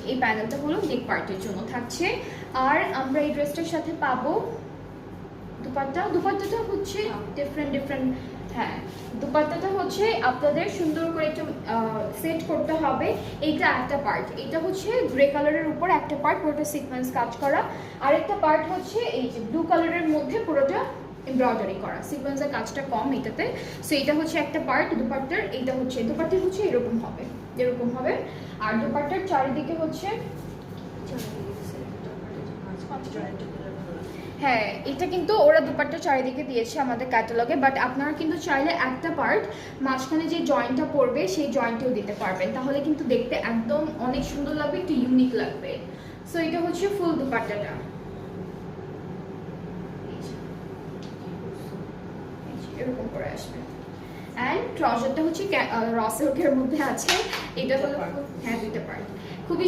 এই প্যানেলটা হলো নেক পার্টের জন্য থাকছে। আর আমরা এই ড্রেসটার সাথে পাবো দুপাট্টাটা হচ্ছে ডিফারেন্ট। হ্যাঁ, দুপাট্টাটা হচ্ছে আপনাদের সুন্দর করে একটু সেট করতে হবে। এইটা একটা পার্ট, এটা হচ্ছে গ্রে কালারের উপর একটা পার্ট, পুরোটা সিকোয়েন্স কাজ করা। আরেকটা পার্ট হচ্ছে এই যে ব্লু কালারের মধ্যে পুরোটা এমব্রয়ডারি করা, সিকোয়েন্সের কাজটা কম এটাতে। সো এটা হচ্ছে একটা পার্ট দুপাট্টার। এইটা হচ্ছে দুপাট্টা হচ্ছে এরকম হবে। আর দুপাট্টার চারিদিকে হচ্ছে হ্যাঁ, এটা কিন্তু ওরা দুপাট্টা চারিদিকে দিয়েছে আমাদের ক্যাটালগে, বাট আপনারা কিন্তু চাইলে একটা পার্ট মাঝখানে যে জয়েন্টটা পড়বে সেই জয়েন্টেও দিতে পারবেন, তাহলে কিন্তু দেখতে একদম অনেক সুন্দর লাগবে, একটু ইউনিক লাগবে। সো এটা হচ্ছে ফুল দুপাট্টাটা, এরকম করে আসবে। অ্যান্ড ট্রাউজারটা হচ্ছে র সিল্কের মধ্যে আছে। এটা হলো হ্যাঁ, দুইটা পার্ট, খুবই